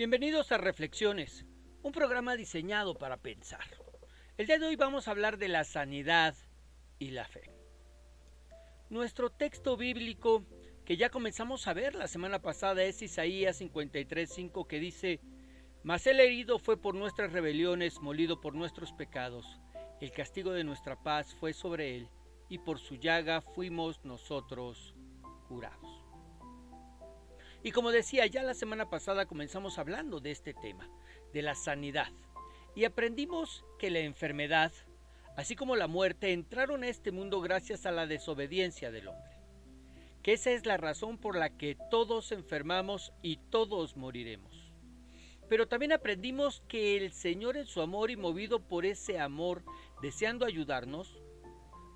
Bienvenidos a Reflexiones, un programa diseñado para pensar. El día de hoy vamos a hablar de la sanidad y la fe. Nuestro texto bíblico que ya comenzamos a ver la semana pasada es Isaías 53:5, que dice: Mas el herido fue por nuestras rebeliones, molido por nuestros pecados. El castigo de nuestra paz fue sobre él, y por su llaga fuimos nosotros curados. Y como decía, ya la semana pasada comenzamos hablando de este tema, de la sanidad, y aprendimos que la enfermedad, así como la muerte, entraron a este mundo gracias a la desobediencia del hombre, que esa es la razón por la que todos enfermamos y todos moriremos. Pero también aprendimos que el Señor, en su amor y movido por ese amor, deseando ayudarnos,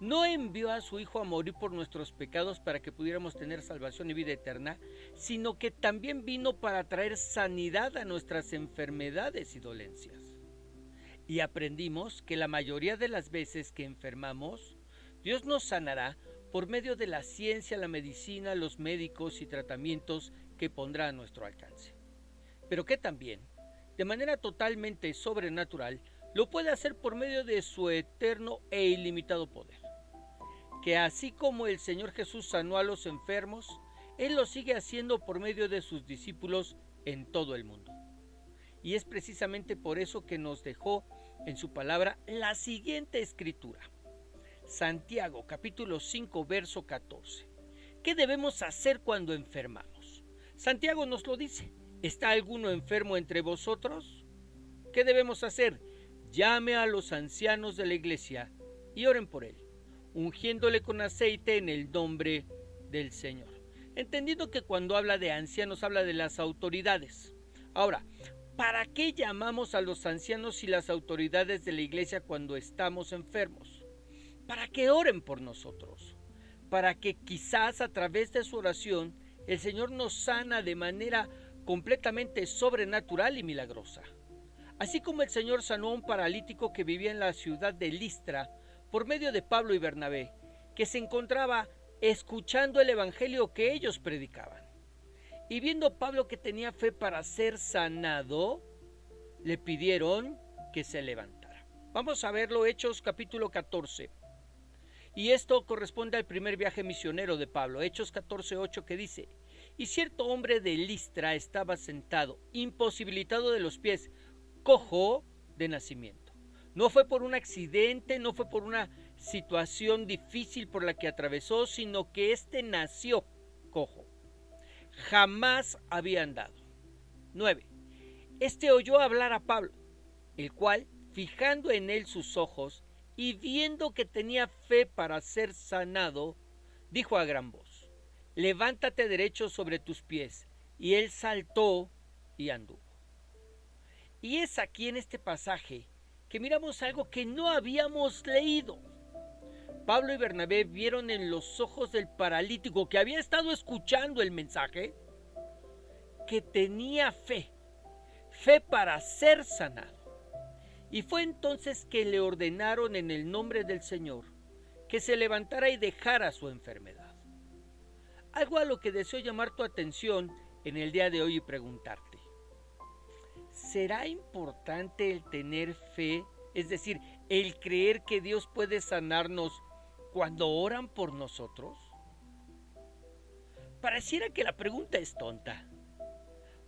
no envió a su Hijo a morir por nuestros pecados para que pudiéramos tener salvación y vida eterna, sino que también vino para traer sanidad a nuestras enfermedades y dolencias. Y aprendimos que la mayoría de las veces que enfermamos, Dios nos sanará por medio de la ciencia, la medicina, los médicos y tratamientos que pondrá a nuestro alcance. Pero que también, de manera totalmente sobrenatural, lo puede hacer por medio de su eterno e ilimitado poder. Que así como el Señor Jesús sanó a los enfermos, Él lo sigue haciendo por medio de sus discípulos en todo el mundo. Y es precisamente por eso que nos dejó en su palabra la siguiente escritura. Santiago capítulo 5 verso 14. ¿Qué debemos hacer cuando enfermamos? Santiago nos lo dice. ¿Está alguno enfermo entre vosotros? ¿Qué debemos hacer? Llame a los ancianos de la iglesia y oren por él, ungiéndole con aceite en el nombre del Señor. Entendiendo que cuando habla de ancianos habla de las autoridades. Ahora, ¿para qué llamamos a los ancianos y las autoridades de la iglesia cuando estamos enfermos? Para que oren por nosotros, para que quizás a través de su oración el Señor nos sana de manera completamente sobrenatural y milagrosa. Así como el Señor sanó a un paralítico que vivía en la ciudad de Listra por medio de Pablo y Bernabé, que se encontraba escuchando el evangelio que ellos predicaban. Y viendo Pablo que tenía fe para ser sanado, le pidieron que se levantara. Vamos a verlo, Hechos capítulo 14. Y esto corresponde al primer viaje misionero de Pablo, Hechos 14:8, que dice: Y cierto hombre de Listra estaba sentado, imposibilitado de los pies, cojo de nacimiento. No fue por un accidente, no fue por una situación difícil por la que atravesó, sino que éste nació cojo. Jamás había andado. 9. Este oyó hablar a Pablo, el cual, fijando en él sus ojos y viendo que tenía fe para ser sanado, dijo a gran voz: Levántate derecho sobre tus pies. Y él saltó y anduvo. Y es aquí en este pasaje que miramos algo que no habíamos leído. Pablo y Bernabé vieron en los ojos del paralítico que había estado escuchando el mensaje que tenía fe para ser sanado. Y fue entonces que le ordenaron en el nombre del Señor que se levantara y dejara su enfermedad. Algo a lo que deseo llamar tu atención en el día de hoy y preguntarte: ¿será importante el tener fe, es decir, el creer que Dios puede sanarnos cuando oran por nosotros? Pareciera que la pregunta es tonta,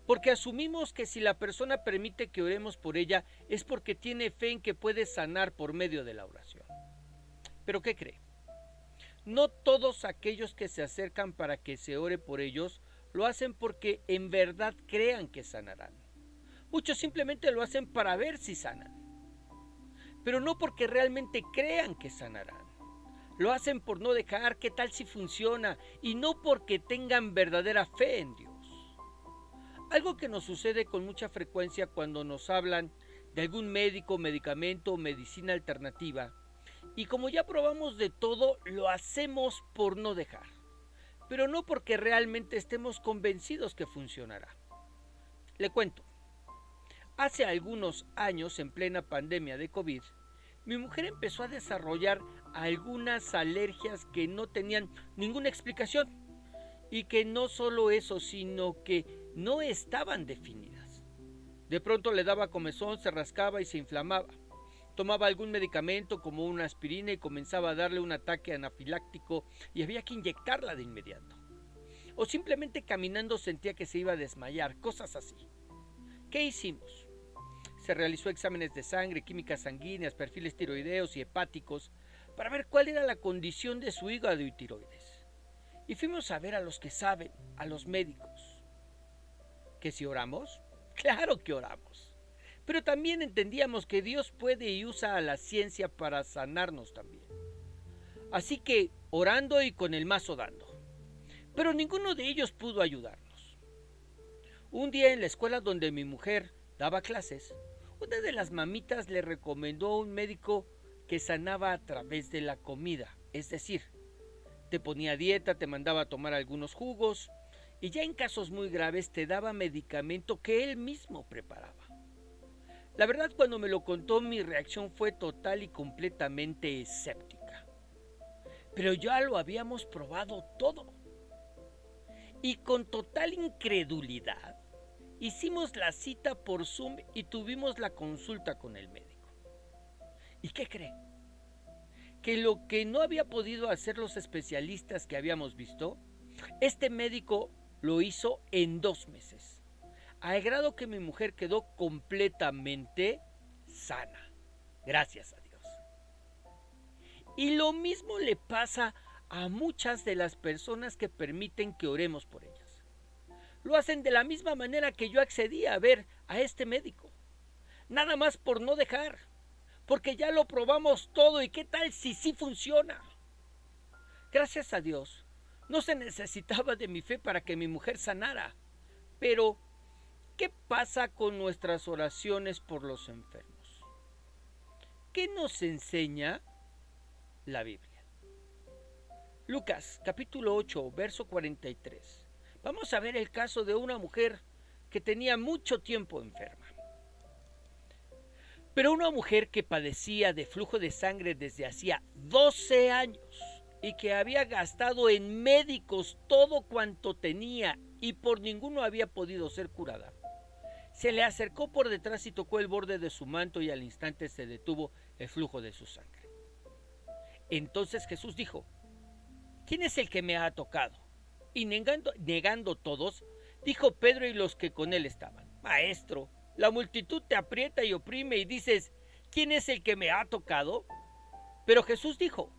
porque asumimos que si la persona permite que oremos por ella es porque tiene fe en que puede sanar por medio de la oración. ¿Pero qué cree? No todos aquellos que se acercan para que se ore por ellos lo hacen porque en verdad crean que sanarán. Muchos simplemente lo hacen para ver si sanan, pero no porque realmente crean que sanarán. Lo hacen por no dejar qué tal si funciona y no porque tengan verdadera fe en Dios. Algo que nos sucede con mucha frecuencia cuando nos hablan de algún médico, medicamento o medicina alternativa, y como ya probamos de todo, lo hacemos por no dejar, pero no porque realmente estemos convencidos que funcionará. Le cuento. Hace algunos años, en plena pandemia de COVID, mi mujer empezó a desarrollar algunas alergias que no tenían ninguna explicación y que no solo eso, sino que no estaban definidas. De pronto le daba comezón, se rascaba y se inflamaba. Tomaba algún medicamento como una aspirina y comenzaba a darle un ataque anafiláctico y había que inyectarla de inmediato. O simplemente caminando sentía que se iba a desmayar, cosas así. ¿Qué hicimos? Se realizó exámenes de sangre, químicas sanguíneas, perfiles tiroideos y hepáticos para ver cuál era la condición de su hígado y tiroides. Y fuimos a ver a los que saben, a los médicos. ¿Que si oramos? Claro que oramos. Pero también entendíamos que Dios puede y usa a la ciencia para sanarnos también. Así que orando y con el mazo dando. Pero ninguno de ellos pudo ayudarnos. Un día en la escuela donde mi mujer daba clases, una de las mamitas le recomendó a un médico que sanaba a través de la comida, es decir, te ponía dieta, te mandaba a tomar algunos jugos y ya en casos muy graves te daba medicamento que él mismo preparaba. La verdad, cuando me lo contó, mi reacción fue total y completamente escéptica. Pero ya lo habíamos probado todo. Y con total incredulidad, hicimos la cita por Zoom y tuvimos la consulta con el médico. ¿Y qué cree? Que lo que no había podido hacer los especialistas que habíamos visto, este médico lo hizo en 2 meses. Al grado que mi mujer quedó completamente sana. Gracias a Dios. Y lo mismo le pasa a muchas de las personas que permiten que oremos por ellas. Lo hacen de la misma manera que yo accedí a ver a este médico. Nada más por no dejar. Porque ya lo probamos todo y qué tal si sí funciona. Gracias a Dios, no se necesitaba de mi fe para que mi mujer sanara. Pero ¿qué pasa con nuestras oraciones por los enfermos? ¿Qué nos enseña la Biblia? Lucas capítulo 8, verso 43. Vamos a ver el caso de una mujer que tenía mucho tiempo enferma. Pero una mujer que padecía de flujo de sangre desde hacía 12 años y que había gastado en médicos todo cuanto tenía y por ninguno había podido ser curada. Se le acercó por detrás y tocó el borde de su manto y al instante se detuvo el flujo de su sangre. Entonces Jesús dijo, ¿quién es el que me ha tocado? Y negando todos, dijo Pedro y los que con él estaban, Maestro, la multitud te aprieta y oprime y dices, ¿quién es el que me ha tocado? Pero Jesús dijo,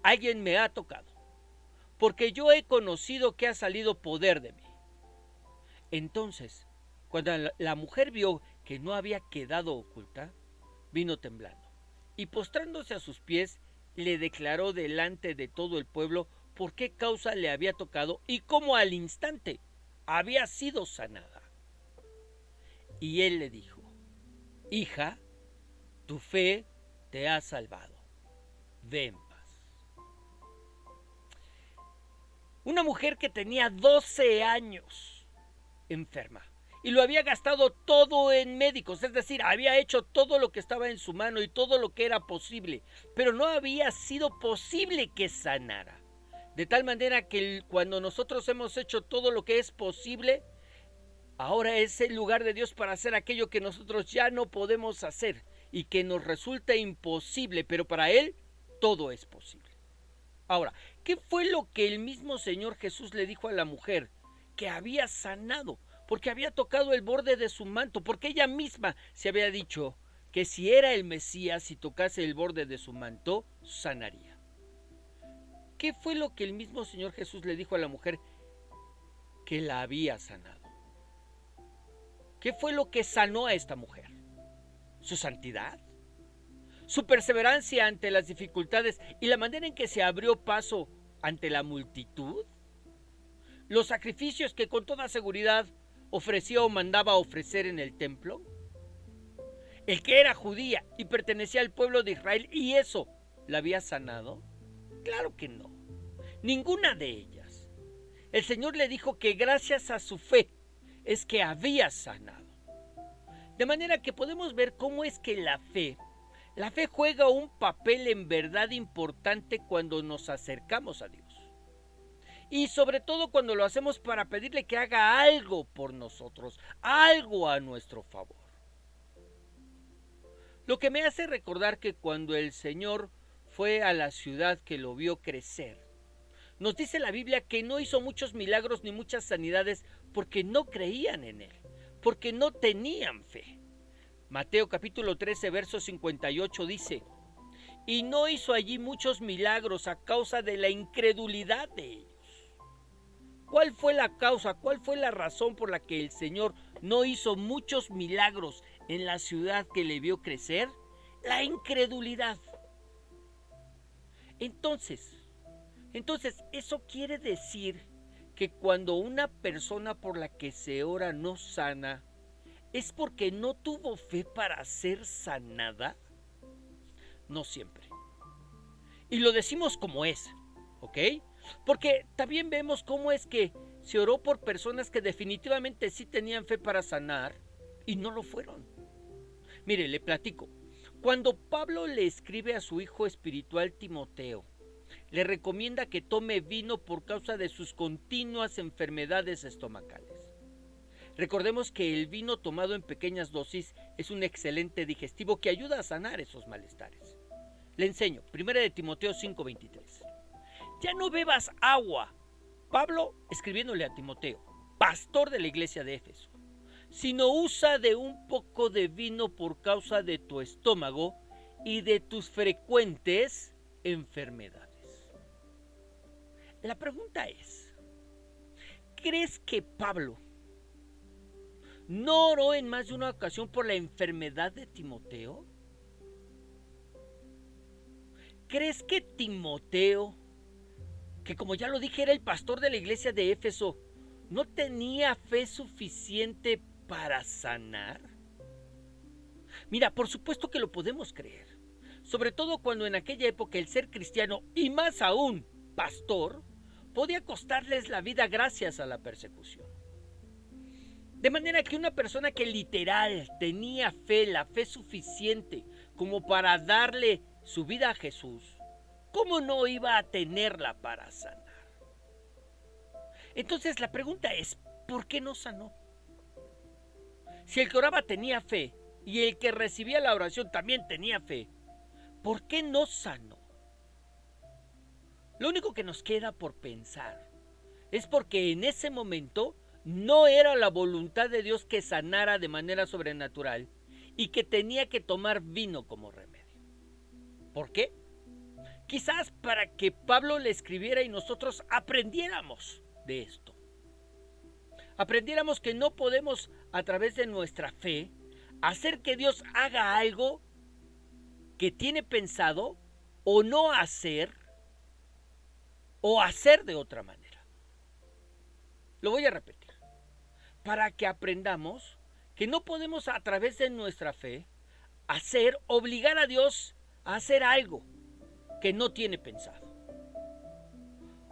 alguien me ha tocado, porque yo he conocido que ha salido poder de mí. Entonces, cuando la mujer vio que no había quedado oculta, vino temblando, y postrándose a sus pies, le declaró delante de todo el pueblo por qué causa le había tocado y cómo al instante había sido sanada. Y él le dijo, hija, tu fe te ha salvado, ve en paz. Una mujer que tenía 12 años enferma y lo había gastado todo en médicos, es decir, había hecho todo lo que estaba en su mano y todo lo que era posible, pero no había sido posible que sanara. De tal manera que cuando nosotros hemos hecho todo lo que es posible, ahora es el lugar de Dios para hacer aquello que nosotros ya no podemos hacer y que nos resulta imposible, pero para Él todo es posible. Ahora, ¿qué fue lo que el mismo Señor Jesús le dijo a la mujer? Que había sanado, porque había tocado el borde de su manto, porque ella misma se había dicho que si era el Mesías y tocase el borde de su manto, sanaría. ¿Qué fue lo que el mismo Señor Jesús le dijo a la mujer? Que la había sanado. ¿Qué fue lo que sanó a esta mujer? ¿Su santidad? ¿Su perseverancia ante las dificultades y la manera en que se abrió paso ante la multitud? ¿Los sacrificios que con toda seguridad ofrecía o mandaba ofrecer en el templo? ¿El que era judía y pertenecía al pueblo de Israel y eso la había sanado? Claro que no, ninguna de ellas. El Señor le dijo que gracias a su fe es que había sanado. De manera que podemos ver cómo es que la fe juega un papel en verdad importante cuando nos acercamos a Dios. Y sobre todo cuando lo hacemos para pedirle que haga algo por nosotros, algo a nuestro favor. Lo que me hace recordar que cuando el Señor fue a la ciudad que lo vio crecer, nos dice la Biblia que no hizo muchos milagros ni muchas sanidades porque no creían en Él, porque no tenían fe. Mateo capítulo 13, verso 58 dice: y no hizo allí muchos milagros a causa de la incredulidad de ellos. ¿Cuál fue la causa? ¿Cuál fue la razón por la que el Señor no hizo muchos milagros en la ciudad que le vio crecer? La incredulidad. Entonces, eso quiere decir que cuando una persona por la que se ora no sana, ¿es porque no tuvo fe para ser sanada? No siempre. Y lo decimos como es, ¿ok? Porque también vemos cómo es que se oró por personas que definitivamente sí tenían fe para sanar y no lo fueron. Mire, le platico. Cuando Pablo le escribe a su hijo espiritual Timoteo, le recomienda que tome vino por causa de sus continuas enfermedades estomacales. Recordemos que el vino tomado en pequeñas dosis es un excelente digestivo que ayuda a sanar esos malestares. Le enseño, 1 de Timoteo 5:23. Ya no bebas agua. Pablo escribiéndole a Timoteo, pastor de la iglesia de Éfeso, sino usa de un poco de vino por causa de tu estómago y de tus frecuentes enfermedades. La pregunta es, ¿crees que Pablo no oró en más de una ocasión por la enfermedad de Timoteo? ¿Crees que Timoteo, que como ya lo dije era el pastor de la iglesia de Éfeso, no tenía fe suficiente para sanar? Mira, por supuesto que lo podemos creer, sobre todo cuando en aquella época el ser cristiano, y más aún pastor, podía costarles la vida gracias a la persecución. De manera que una persona que literal tenía fe, la fe suficiente como para darle su vida a Jesús, ¿cómo no iba a tenerla para sanar? Entonces la pregunta es, ¿por qué no sanó? Si el que oraba tenía fe y el que recibía la oración también tenía fe, ¿por qué no sanó? Lo único que nos queda por pensar es porque en ese momento no era la voluntad de Dios que sanara de manera sobrenatural y que tenía que tomar vino como remedio. ¿Por qué? Quizás para que Pablo le escribiera y nosotros aprendiéramos de esto. Aprendiéramos que no podemos a través de nuestra fe hacer que Dios haga algo que tiene pensado o no hacer o hacer de otra manera. Lo voy a repetir. Para que aprendamos que no podemos a través de nuestra fe obligar a Dios a hacer algo que no tiene pensado.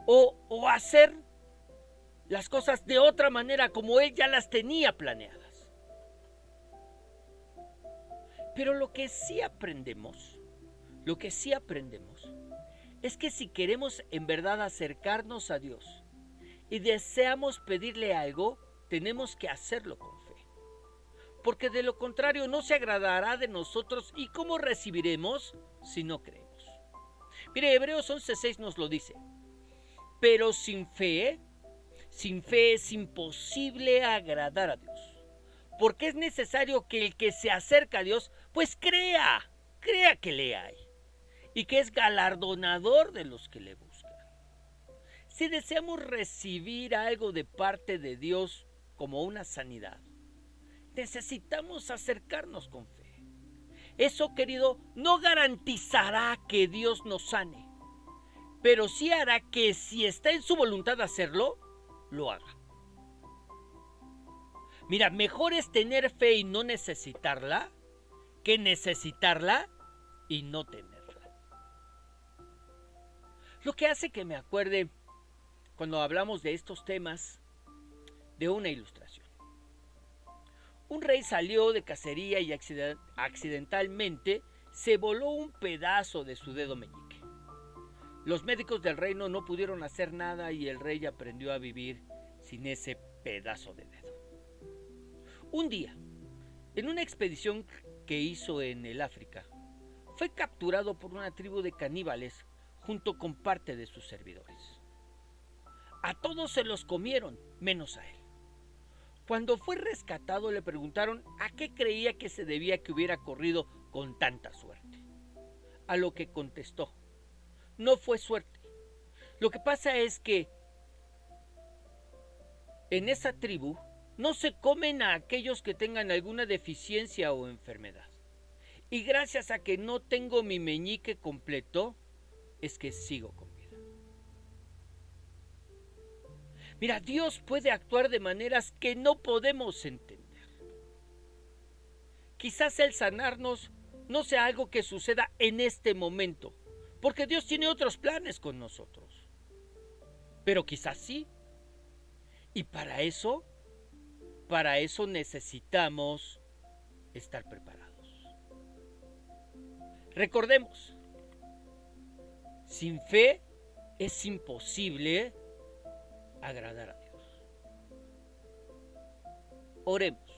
O hacer las cosas de otra manera como Él ya las tenía planeadas. Pero lo que sí aprendemos es que si queremos en verdad acercarnos a Dios y deseamos pedirle algo, tenemos que hacerlo con fe. Porque de lo contrario no se agradará de nosotros. ¿Y cómo recibiremos si no creemos? Mire, Hebreos 11:6 nos lo dice. Pero sin fe es imposible agradar a Dios. Porque es necesario que el que se acerca a Dios, pues crea que le hay. Y que es galardonador de los que le buscan. Si deseamos recibir algo de parte de Dios como una sanidad, necesitamos acercarnos con fe. Eso, querido, no garantizará que Dios nos sane, pero sí hará que si está en su voluntad hacerlo, lo haga. Mira, mejor es tener fe y no necesitarla, que necesitarla y no tenerla. Lo que hace que me acuerde, cuando hablamos de estos temas, de una ilustración. Un rey salió de cacería y accidentalmente se voló un pedazo de su dedo meñique. Los médicos del reino no pudieron hacer nada y el rey aprendió a vivir sin ese pedazo de dedo. Un día, en una expedición que hizo en el África, fue capturado por una tribu de caníbales junto con parte de sus servidores. A todos se los comieron, menos a él. Cuando fue rescatado le preguntaron a qué creía que se debía que hubiera corrido con tanta suerte. A lo que contestó: no fue suerte. Lo que pasa es que en esa tribu no se comen a aquellos que tengan alguna deficiencia o enfermedad. Y gracias a que no tengo mi meñique completo, es que sigo con vida. Mira, Dios puede actuar de maneras que no podemos entender. Quizás el sanarnos no sea algo que suceda en este momento, porque Dios tiene otros planes con nosotros. Pero quizás sí. Y para eso necesitamos estar preparados. Recordemos, sin fe es imposible agradar a Dios. Oremos.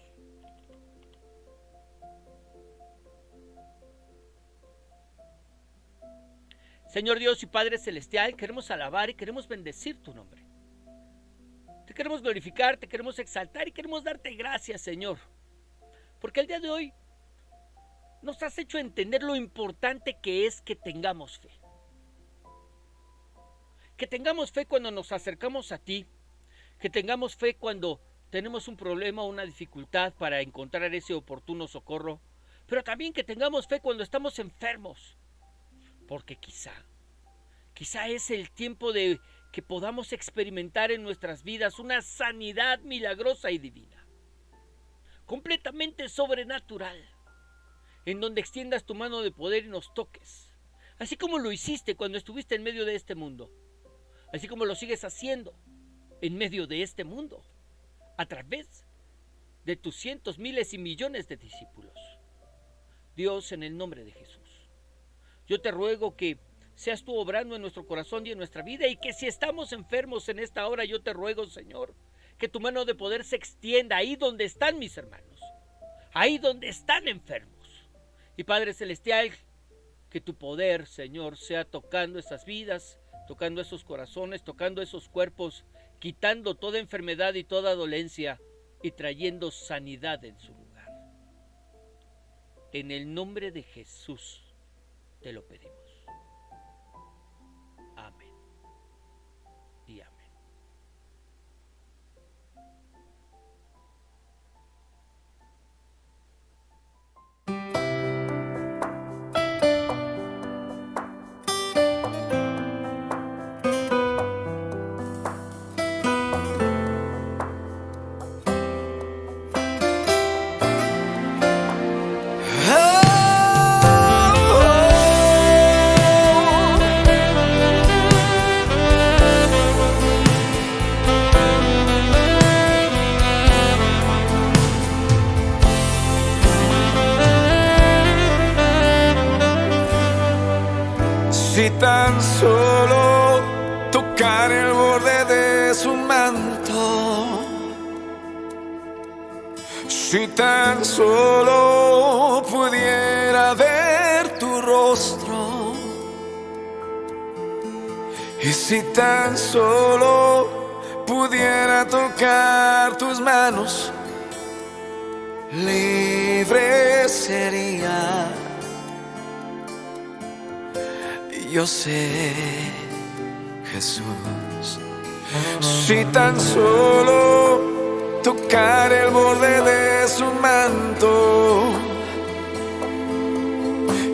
Señor Dios y Padre Celestial, queremos alabar y queremos bendecir tu nombre. Te queremos glorificar, te queremos exaltar y queremos darte gracias, Señor. Porque el día de hoy nos has hecho entender lo importante que es que tengamos fe. Que tengamos fe cuando nos acercamos a ti. Que tengamos fe cuando tenemos un problema o una dificultad para encontrar ese oportuno socorro. Pero también que tengamos fe cuando estamos enfermos. Porque quizá es el tiempo de que podamos experimentar en nuestras vidas una sanidad milagrosa y divina, completamente sobrenatural, en donde extiendas tu mano de poder y nos toques, así como lo hiciste cuando estuviste en medio de este mundo, así como lo sigues haciendo en medio de este mundo, a través de tus cientos, miles y millones de discípulos. Dios, en el nombre de Jesús, yo te ruego que seas tú obrando en nuestro corazón y en nuestra vida, y que si estamos enfermos en esta hora, yo te ruego, Señor, que tu mano de poder se extienda ahí donde están mis hermanos, ahí donde están enfermos. Y Padre Celestial, que tu poder, Señor, sea tocando esas vidas, tocando esos corazones, tocando esos cuerpos, quitando toda enfermedad y toda dolencia y trayendo sanidad en su lugar. En el nombre de Jesús te lo pedimos. Amén y amén. Si tan solo tocar el borde de su manto, si tan solo pudiera ver tu rostro, y si tan solo pudiera tocar tus manos, libre sería. Yo sé, Jesús, si tan solo tocar el borde de su manto,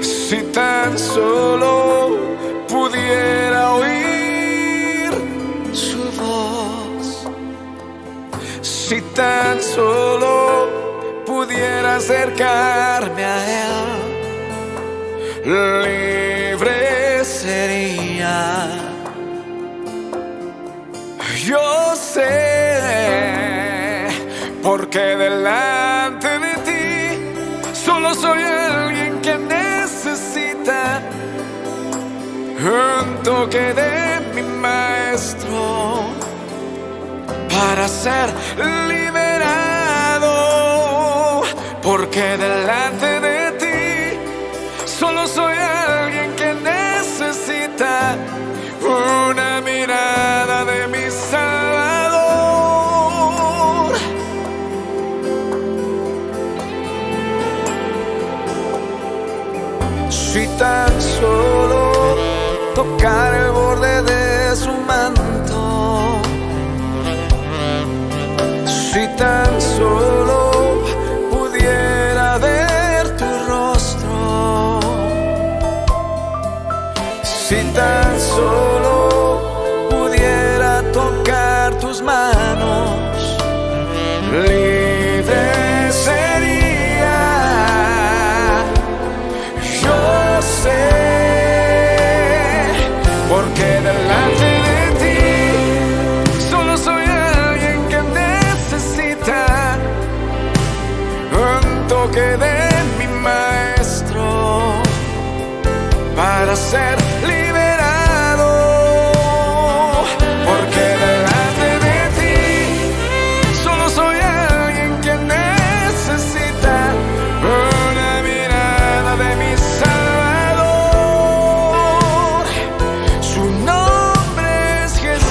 si tan solo pudiera oír su voz, si tan solo pudiera acercarme a Él, libre sería. Yo sé, porque delante de ti solo soy alguien que necesita un toque de mi maestro para ser liberado, porque delante de tocar el borde de su manto. Si tan solo pudiera ver tu rostro, si tan solo pudiera tocar tus manos, libre sería. Yo sé, porque delante de ti solo soy alguien que necesita un toque de mi maestro para ser liberado. Porque delante de ti solo soy alguien que necesita una mirada de mi Salvador. Su nombre es Jesús.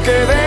Que